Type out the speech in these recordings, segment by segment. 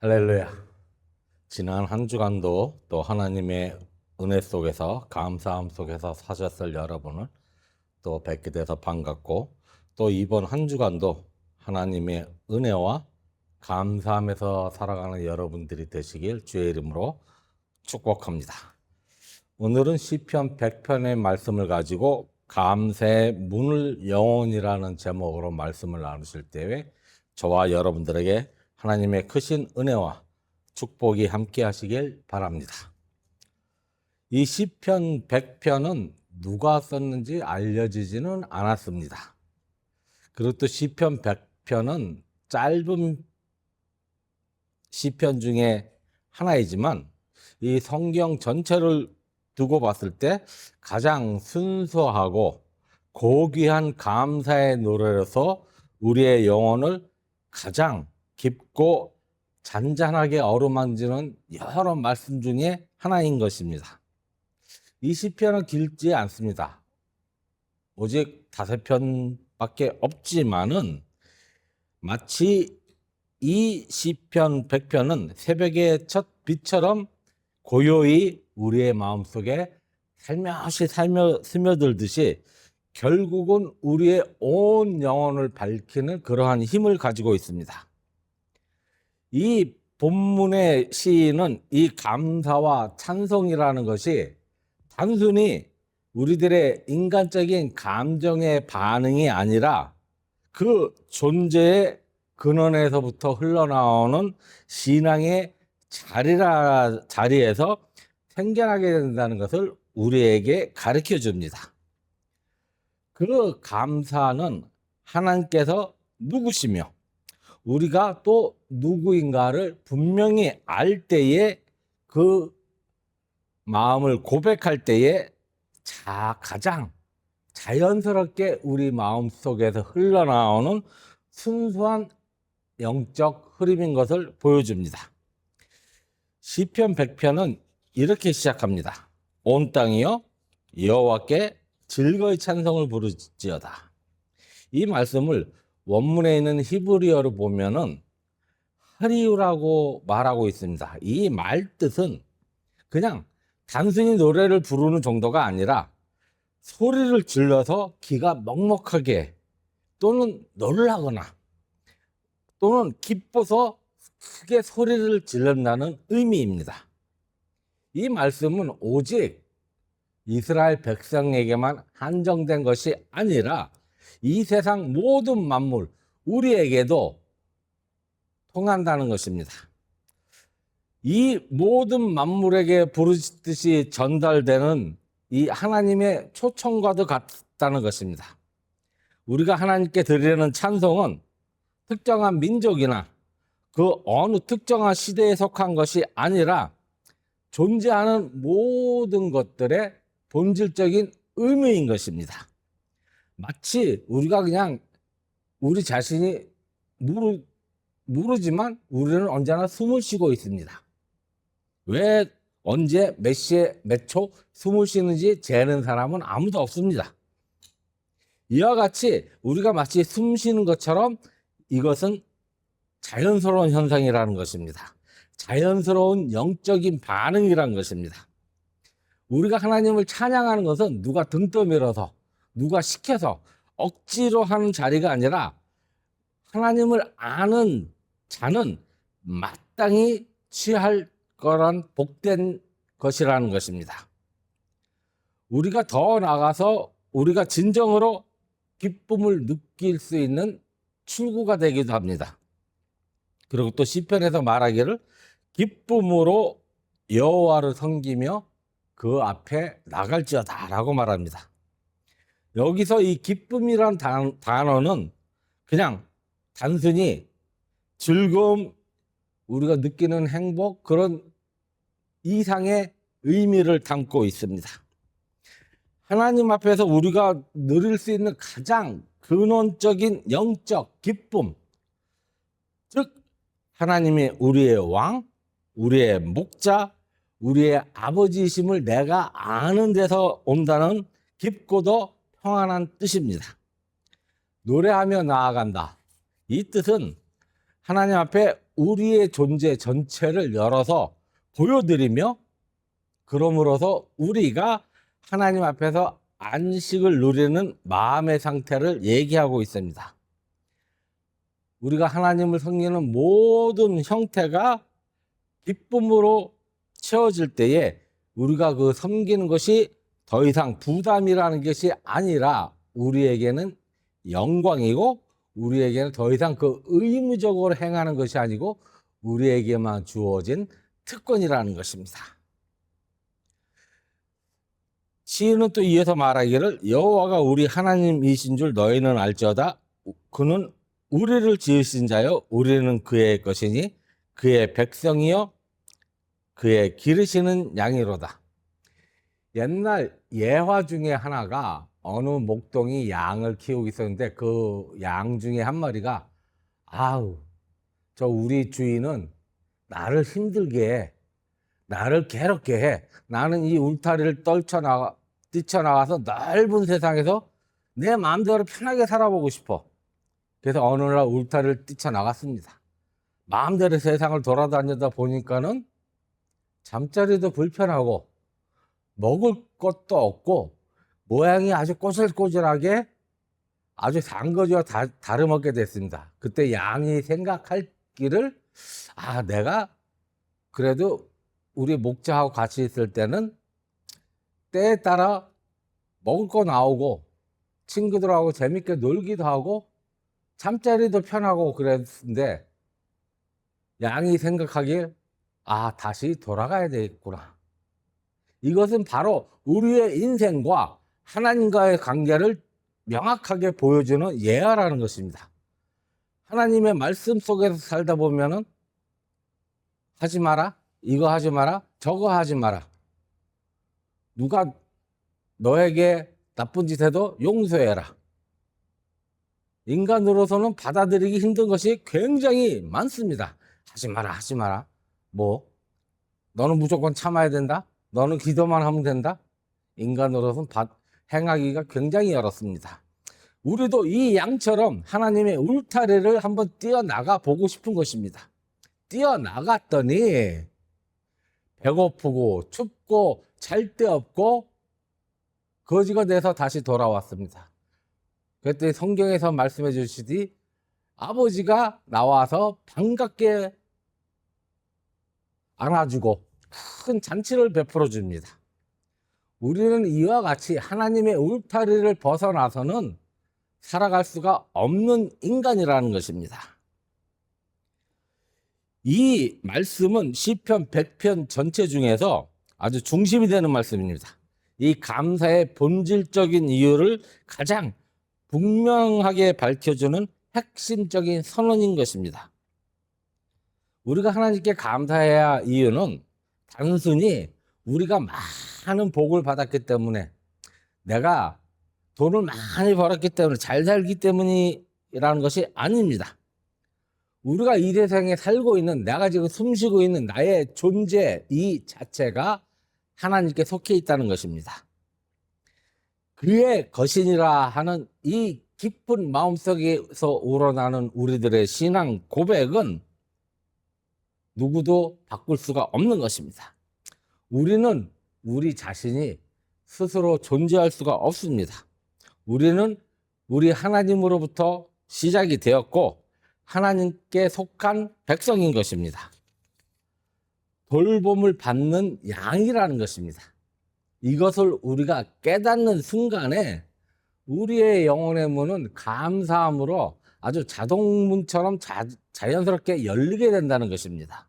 할렐루야. 지난 한 주간도 또 하나님의 은혜 속에서 감사함 속에서 사셨을 여러분을 또 뵙게 돼서 반갑고, 또 이번 한 주간도 하나님의 은혜와 감사함에서 살아가는 여러분들이 되시길 주의 이름으로 축복합니다. 오늘은 시편 100편의 말씀을 가지고 감사의 문을 영원이라는 제목으로 말씀을 나누실 때에 저와 여러분들에게 하나님의 크신 은혜와 축복이 함께 하시길 바랍니다. 이 시편 100편은 누가 썼는지 알려지지는 않았습니다. 그리고 또 시편 100편은 짧은 시편 중에 하나이지만 이 성경 전체를 두고 봤을 때 가장 순수하고 고귀한 감사의 노래로서 우리의 영혼을 가장 깊고 잔잔하게 어루만지는 여러 말씀 중에 하나인 것입니다. 이 시편은 길지 않습니다. 오직 5편밖에 없지만은 마치 이 시편 100편은 새벽의 첫 빛처럼 고요히 우리의 마음속에 살며시 스며들듯이 결국은 우리의 온 영혼을 밝히는 그러한 힘을 가지고 있습니다. 이 본문의 시인은 이 감사와 찬송이라는 것이 단순히 우리들의 인간적인 감정의 반응이 아니라 그 존재의 근원에서부터 흘러나오는 신앙의 자리에서 생겨나게 된다는 것을 우리에게 가르쳐 줍니다. 그 감사는 하나님께서 누구시며 우리가 또 누구인가를 분명히 알 때에, 그 마음을 고백할 때에 가장 자연스럽게 우리 마음속에서 흘러나오는 순수한 영적 흐름인 것을 보여줍니다. 시편 100편은 이렇게 시작합니다. 온 땅이여 여호와께 즐거이 찬송을 부르지어다. 이 말씀을 원문에 있는 히브리어로 보면은 하리우라고 말하고 있습니다. 이 말 뜻은 그냥 단순히 노래를 부르는 정도가 아니라 소리를 질러서 귀가 먹먹하게, 또는 놀라거나 또는 기뻐서 크게 소리를 지른다는 의미입니다. 이 말씀은 오직 이스라엘 백성에게만 한정된 것이 아니라 이 세상 모든 만물, 우리에게도 통한다는 것입니다. 이 모든 만물에게 부르짖듯이 전달되는 이 하나님의 초청과도 같다는 것입니다. 우리가 하나님께 드리는 찬송은 특정한 민족이나 그 어느 특정한 시대에 속한 것이 아니라 존재하는 모든 것들의 본질적인 의미인 것입니다. 마치 우리가 그냥 우리 자신이 모르지만 우리는 언제나 숨을 쉬고 있습니다. 왜 언제 몇 시에 몇 초 숨을 쉬는지 재는 사람은 아무도 없습니다. 이와 같이 우리가 마치 숨 쉬는 것처럼 이것은 자연스러운 현상이라는 것입니다. 자연스러운 영적인 반응이라는 것입니다. 우리가 하나님을 찬양하는 것은 누가 등 떠밀어서, 누가 시켜서 억지로 하는 자리가 아니라 하나님을 아는 자는 마땅히 취할 거란 복된 것이라는 것입니다. 우리가 더 나아가서 우리가 진정으로 기쁨을 느낄 수 있는 출구가 되기도 합니다. 그리고 또 시편에서 말하기를 기쁨으로 여호와를 섬기며 그 앞에 나갈지어다 라고 말합니다. 여기서 이 기쁨이란 단어는 그냥 단순히 즐거움, 우리가 느끼는 행복, 그런 이상의 의미를 담고 있습니다. 하나님 앞에서 우리가 누릴 수 있는 가장 근원적인 영적 기쁨, 즉 하나님이 우리의 왕, 우리의 목자, 우리의 아버지이심을 내가 아는 데서 온다는 깊고도 평안한 뜻입니다. 노래하며 나아간다. 이 뜻은 하나님 앞에 우리의 존재 전체를 열어서 보여드리며 그러므로서 우리가 하나님 앞에서 안식을 누리는 마음의 상태를 얘기하고 있습니다. 우리가 하나님을 섬기는 모든 형태가 기쁨으로 채워질 때에 우리가 그 섬기는 것이 더 이상 부담이라는 것이 아니라 우리에게는 영광이고 우리에게는 더 이상 그 의무적으로 행하는 것이 아니고 우리에게만 주어진 특권이라는 것입니다. 시인은 또 이어서 말하기를 여호와가 우리 하나님이신 줄 너희는 알지어다. 그는 우리를 지으신 자요 우리는 그의 것이니 그의 백성이요 그의 기르시는 양이로다. 옛날 예화 중에 하나가 어느 목동이 양을 키우고 있었는데 그 양 중에 한 마리가 아우 저 우리 주인은 나를 힘들게 해. 나를 괴롭게 해. 나는 이 울타리를 뛰쳐나가서 넓은 세상에서 내 마음대로 편하게 살아보고 싶어. 그래서 어느 날 울타리를 뛰쳐나갔습니다. 마음대로 세상을 돌아다니다 보니까는 잠자리도 불편하고 먹을 것도 없고 모양이 아주 꼬질꼬질하게 아주 상거지와 다름없게 됐습니다. 그때 양이 생각하기를 내가 그래도 우리 목자하고 같이 있을 때는 때에 따라 먹을 거 나오고 친구들하고 재밌게 놀기도 하고 잠자리도 편하고 그랬는데 양이 생각하길 다시 돌아가야 되겠구나. 이것은 바로 우리의 인생과 하나님과의 관계를 명확하게 보여주는 예화라는 것입니다. 하나님의 말씀 속에서 살다 보면은 하지 마라, 이거 하지 마라, 저거 하지 마라. 누가 너에게 나쁜 짓 해도 용서해라. 인간으로서는 받아들이기 힘든 것이 굉장히 많습니다. 하지 마라, 하지 마라. 너는 무조건 참아야 된다? 너는 기도만 하면 된다? 인간으로서는 행하기가 굉장히 어렵습니다. 우리도 이 양처럼 하나님의 울타리를 한번 뛰어나가 보고 싶은 것입니다. 뛰어나갔더니 배고프고 춥고 잘 데 없고 거지가 돼서 다시 돌아왔습니다. 그랬더니 성경에서 말씀해 주시니 아버지가 나와서 반갑게 안아주고 큰 잔치를 베풀어 줍니다. 우리는 이와 같이 하나님의 울타리를 벗어나서는 살아갈 수가 없는 인간이라는 것입니다. 이 말씀은 시편 100편 전체 중에서 아주 중심이 되는 말씀입니다. 이 감사의 본질적인 이유를 가장 분명하게 밝혀주는 핵심적인 선언인 것입니다. 우리가 하나님께 감사해야 할 이유는 단순히 우리가 많은 복을 받았기 때문에 내가 돈을 많이 벌었기 때문에 잘 살기 때문이라는 것이 아닙니다. 우리가 이 세상에 살고 있는 내가 지금 숨쉬고 있는 나의 존재 이 자체가 하나님께 속해 있다는 것입니다. 그의 것이니라 하는 이 깊은 마음속에서 우러나는 우리들의 신앙 고백은 누구도 바꿀 수가 없는 것입니다. 우리는 우리 자신이 스스로 존재할 수가 없습니다. 우리는 우리 하나님으로부터 시작이 되었고 하나님께 속한 백성인 것입니다. 돌봄을 받는 양이라는 것입니다. 이것을 우리가 깨닫는 순간에 우리의 영혼의 문은 감사함으로 아주 자동문처럼 자연스럽게 열리게 된다는 것입니다.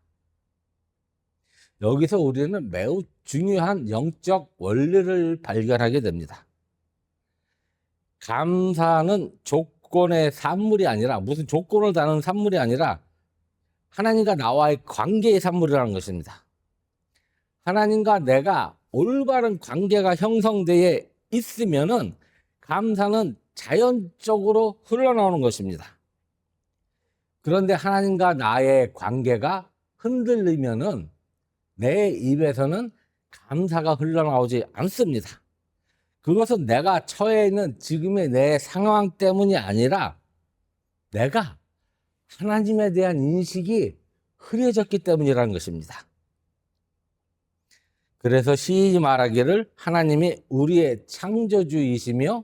여기서 우리는 매우 중요한 영적 원리를 발견하게 됩니다. 감사는 조건의 산물이 아니라 무슨 조건을 다는 산물이 아니라 하나님과 나와의 관계의 산물이라는 것입니다. 하나님과 내가 올바른 관계가 형성되어 있으면은 감사는 자연적으로 흘러나오는 것입니다. 그런데 하나님과 나의 관계가 흔들리면은 내 입에서는 감사가 흘러나오지 않습니다. 그것은 내가 처해 있는 지금의 내 상황 때문이 아니라 내가 하나님에 대한 인식이 흐려졌기 때문이라는 것입니다. 그래서 시인이 말하기를 하나님이 우리의 창조주이시며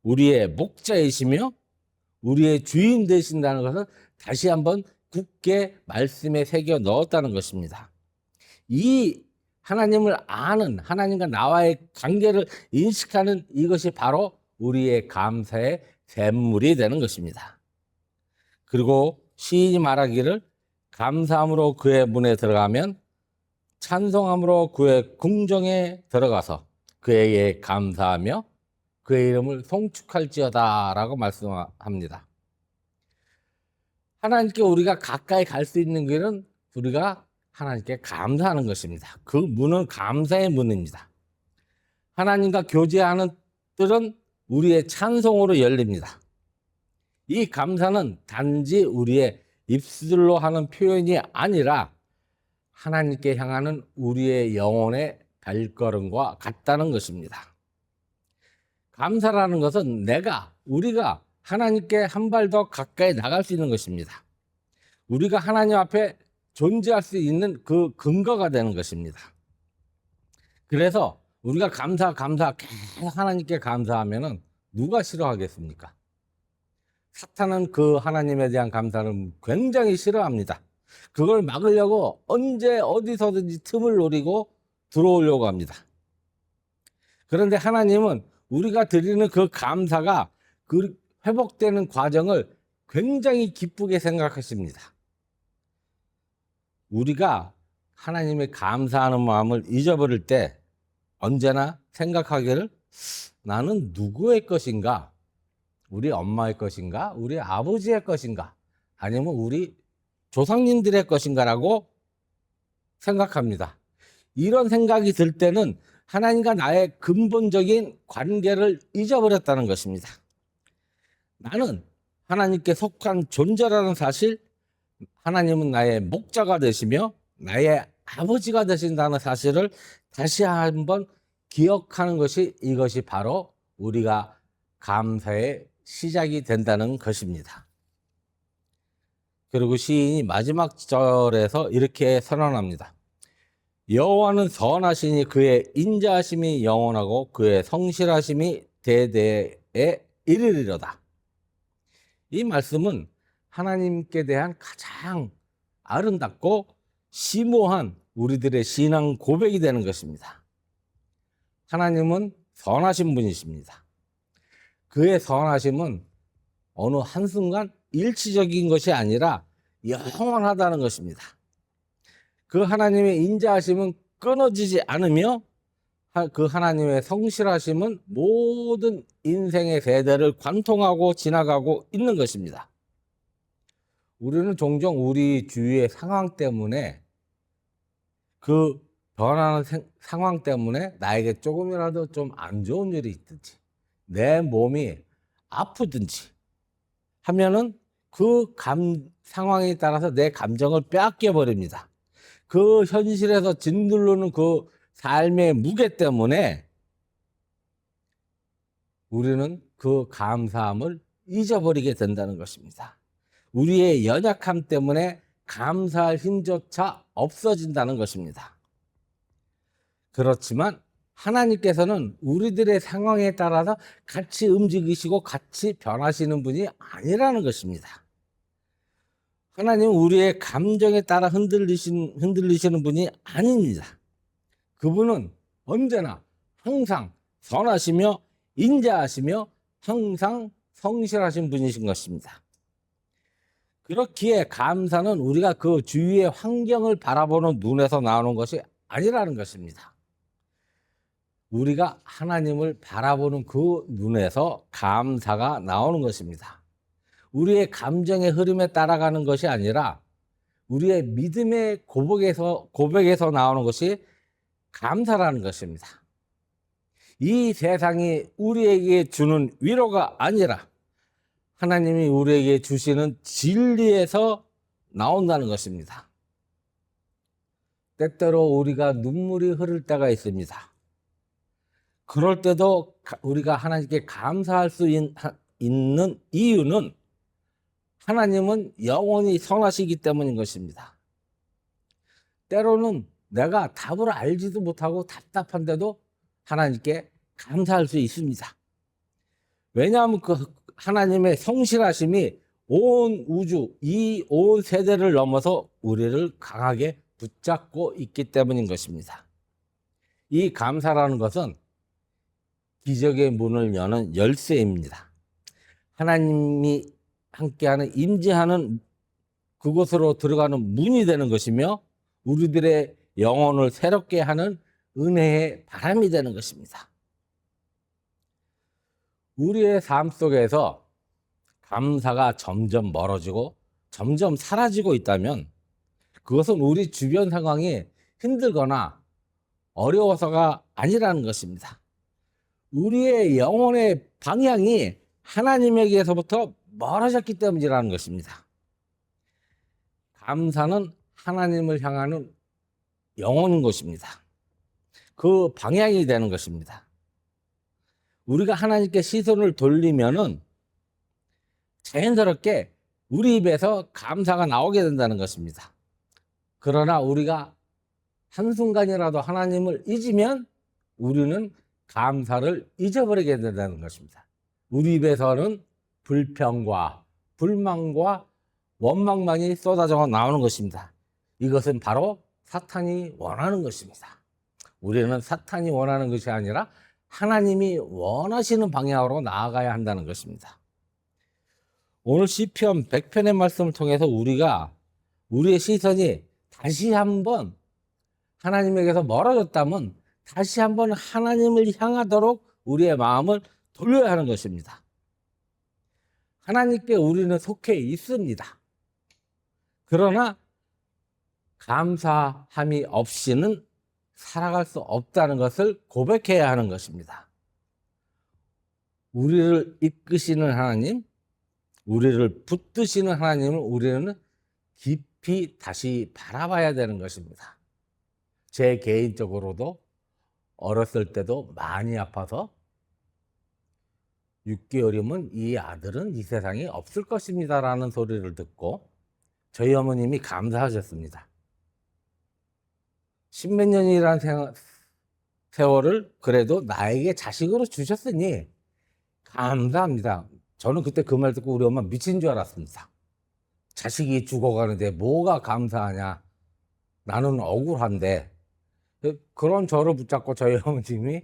우리의 목자이시며 우리의 주인 되신다는 것을 다시 한번 굳게 말씀에 새겨 넣었다는 것입니다. 이 하나님을 아는, 하나님과 나와의 관계를 인식하는 이것이 바로 우리의 감사의 샘물이 되는 것입니다. 그리고 시인이 말하기를 감사함으로 그의 문에 들어가면 찬송함으로 그의 궁정에 들어가서 그에게 감사하며 그의 이름을 송축할지어다 라고 말씀합니다. 하나님께 우리가 가까이 갈 수 있는 길은 우리가 하나님께 감사하는 것입니다. 그 문은 감사의 문입니다. 하나님과 교제하는 뜰은 우리의 찬송으로 열립니다. 이 감사는 단지 우리의 입술로 하는 표현이 아니라 하나님께 향하는 우리의 영혼의 발걸음과 같다는 것입니다. 감사라는 것은 우리가 하나님께 한 발 더 가까이 나갈 수 있는 것입니다. 우리가 하나님 앞에 존재할 수 있는 그 근거가 되는 것입니다. 그래서 우리가 계속 하나님께 감사하면은 누가 싫어하겠습니까? 사탄은 그 하나님에 대한 감사를 굉장히 싫어합니다. 그걸 막으려고 언제 어디서든지 틈을 노리고 들어오려고 합니다. 그런데 하나님은 우리가 드리는 그 감사가 그 회복되는 과정을 굉장히 기쁘게 생각하십니다. 우리가 하나님의 감사하는 마음을 잊어버릴 때 언제나 생각하기를 나는 누구의 것인가? 우리 엄마의 것인가? 우리 아버지의 것인가? 아니면 우리 조상님들의 것인가라고 생각합니다. 이런 생각이 들 때는 하나님과 나의 근본적인 관계를 잊어버렸다는 것입니다. 나는 하나님께 속한 존재라는 사실, 하나님은 나의 목자가 되시며 나의 아버지가 되신다는 사실을 다시 한번 기억하는 것이 이것이 바로 우리가 감사의 시작이 된다는 것입니다. 그리고 시인이 마지막 절에서 이렇게 선언합니다. 여호와는 선하시니 그의 인자하심이 영원하고 그의 성실하심이 대대에 이르리로다. 이 말씀은 하나님께 대한 가장 아름답고 심오한 우리들의 신앙 고백이 되는 것입니다. 하나님은 선하신 분이십니다. 그의 선하심은 어느 한순간 일시적인 것이 아니라 영원하다는 것입니다. 그 하나님의 인자하심은 끊어지지 않으며 그 하나님의 성실하심은 모든 인생의 세대를 관통하고 지나가고 있는 것입니다. 우리는 종종 우리 주위의 상황 때문에 그 변하는 상황 때문에 나에게 조금이라도 좀 안 좋은 일이 있든지 내 몸이 아프든지 하면은 그 상황에 따라서 내 감정을 빼앗겨 버립니다. 그 현실에서 짓누르는 그 삶의 무게 때문에 우리는 그 감사함을 잊어버리게 된다는 것입니다. 우리의 연약함 때문에 감사할 힘조차 없어진다는 것입니다. 그렇지만 하나님께서는 우리들의 상황에 따라서 같이 움직이시고 같이 변하시는 분이 아니라는 것입니다. 하나님은 우리의 감정에 따라 흔들리시는 분이 아닙니다. 그분은 언제나 항상 선하시며 인자하시며 항상 성실하신 분이신 것입니다. 그렇기에 감사는 우리가 그 주위의 환경을 바라보는 눈에서 나오는 것이 아니라는 것입니다. 우리가 하나님을 바라보는 그 눈에서 감사가 나오는 것입니다. 우리의 감정의 흐름에 따라가는 것이 아니라 우리의 믿음의 고백에서 나오는 것이 감사라는 것입니다. 이 세상이 우리에게 주는 위로가 아니라 하나님이 우리에게 주시는 진리에서 나온다는 것입니다. 때때로 우리가 눈물이 흐를 때가 있습니다. 그럴 때도 우리가 하나님께 감사할 수 있는 이유는 하나님은 영원히 선하시기 때문인 것입니다. 때로는 내가 답을 알지도 못하고 답답한데도 하나님께 감사할 수 있습니다. 왜냐하면 그 하나님의 성실하심이 온 우주, 이 온 세대를 넘어서 우리를 강하게 붙잡고 있기 때문인 것입니다. 이 감사라는 것은 기적의 문을 여는 열쇠입니다. 하나님이 함께하는 임재하는 그곳으로 들어가는 문이 되는 것이며 우리들의 영혼을 새롭게 하는 은혜의 바람이 되는 것입니다. 우리의 삶 속에서 감사가 점점 멀어지고 점점 사라지고 있다면 그것은 우리 주변 상황이 힘들거나 어려워서가 아니라는 것입니다. 우리의 영혼의 방향이 하나님에게서부터 멀어졌기 때문이라는 것입니다. 감사는 하나님을 향하는 영혼인 것입니다. 그 방향이 되는 것입니다. 우리가 하나님께 시선을 돌리면은 자연스럽게 우리 입에서 감사가 나오게 된다는 것입니다. 그러나 우리가 한순간이라도 하나님을 잊으면 우리는 감사를 잊어버리게 된다는 것입니다. 우리 입에서는 불평과 불만과 원망만이 쏟아져 나오는 것입니다. 이것은 바로 사탄이 원하는 것입니다. 우리는 사탄이 원하는 것이 아니라 하나님이 원하시는 방향으로 나아가야 한다는 것입니다. 오늘 시편 100편의 말씀을 통해서 우리가 우리의 시선이 다시 한번 하나님에게서 멀어졌다면 다시 한번 하나님을 향하도록 우리의 마음을 돌려야 하는 것입니다. 하나님께 우리는 속해 있습니다. 그러나 감사함이 없이는 살아갈 수 없다는 것을 고백해야 하는 것입니다. 우리를 이끄시는 하나님, 우리를 붙드시는 하나님을 우리는 깊이 다시 바라봐야 되는 것입니다. 제 개인적으로도 어렸을 때도 많이 아파서 6개월이면 이 아들은 이 세상에 없을 것입니다 라는 소리를 듣고 저희 어머님이 감사하셨습니다. 십몇 년이라는 세월을 그래도 나에게 자식으로 주셨으니 감사합니다. 저는 그때 그 말 듣고 우리 엄마 미친 줄 알았습니다. 자식이 죽어가는데 뭐가 감사하냐. 나는 억울한데. 그런 저를 붙잡고 저희 어머님이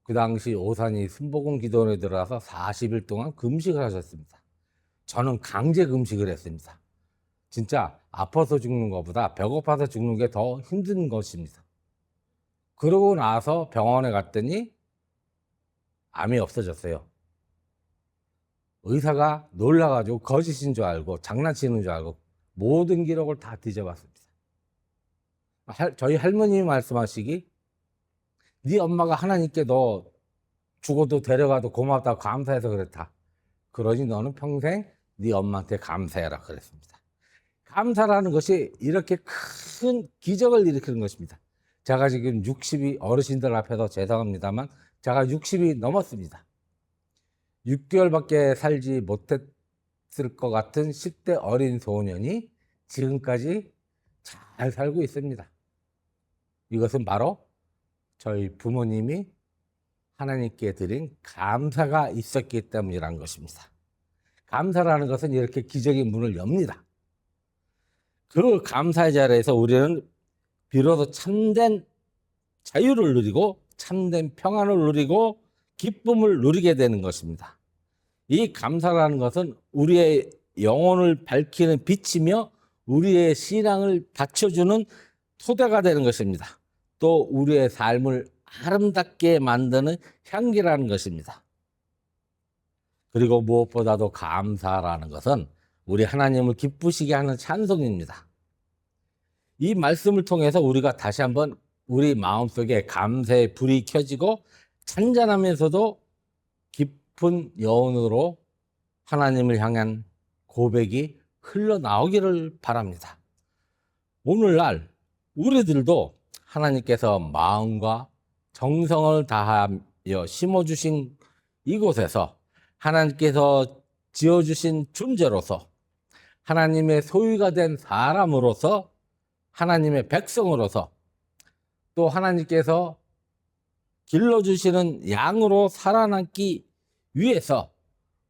그 당시 오산이 순복음 기도원에 들어가서 40일 동안 금식을 하셨습니다. 저는 강제 금식을 했습니다. 진짜 아파서 죽는 것보다 배고파서 죽는 게 더 힘든 것입니다. 그러고 나서 병원에 갔더니 암이 없어졌어요. 의사가 놀라가지고 거짓인 줄 알고 장난치는 줄 알고 모든 기록을 다 뒤져봤습니다. 저희 할머님이 말씀하시기 네 엄마가 하나님께 너 죽어도 데려가도 고맙다고 감사해서 그랬다. 그러니 너는 평생 네 엄마한테 감사해라 그랬습니다. 감사라는 것이 이렇게 큰 기적을 일으키는 것입니다. 제가 지금 60이 어르신들 앞에서 죄송합니다만 제가 60이 넘었습니다. 6개월밖에 살지 못했을 것 같은 10대 어린 소년이 지금까지 잘 살고 있습니다. 이것은 바로 저희 부모님이 하나님께 드린 감사가 있었기 때문이라는 것입니다. 감사라는 것은 이렇게 기적의 문을 엽니다. 그 감사의 자리에서 우리는 비로소 참된 자유를 누리고 참된 평안을 누리고 기쁨을 누리게 되는 것입니다. 이 감사라는 것은 우리의 영혼을 밝히는 빛이며 우리의 신앙을 받쳐주는 토대가 되는 것입니다. 또 우리의 삶을 아름답게 만드는 향기라는 것입니다. 그리고 무엇보다도 감사라는 것은 우리 하나님을 기쁘시게 하는 찬송입니다. 이 말씀을 통해서 우리가 다시 한번 우리 마음속에 감사의 불이 켜지고 찬잔하면서도 깊은 여운으로 하나님을 향한 고백이 흘러나오기를 바랍니다. 오늘날 우리들도 하나님께서 마음과 정성을 다하여 심어주신 이곳에서 하나님께서 지어주신 존재로서 하나님의 소유가 된 사람으로서 하나님의 백성으로서 또 하나님께서 길러주시는 양으로 살아남기 위해서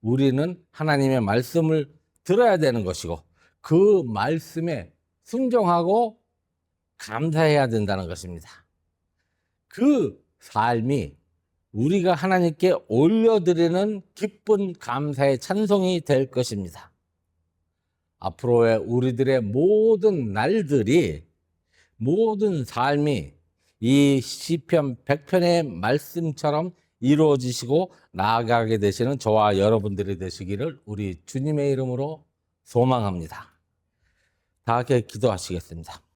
우리는 하나님의 말씀을 들어야 되는 것이고 그 말씀에 순종하고 감사해야 된다는 것입니다. 그 삶이 우리가 하나님께 올려드리는 기쁜 감사의 찬송이 될 것입니다. 앞으로의 우리들의 모든 날들이, 모든 삶이 이 시편 100편의 말씀처럼 이루어지시고 나아가게 되시는 저와 여러분들이 되시기를 우리 주님의 이름으로 소망합니다. 다 함께 기도하시겠습니다.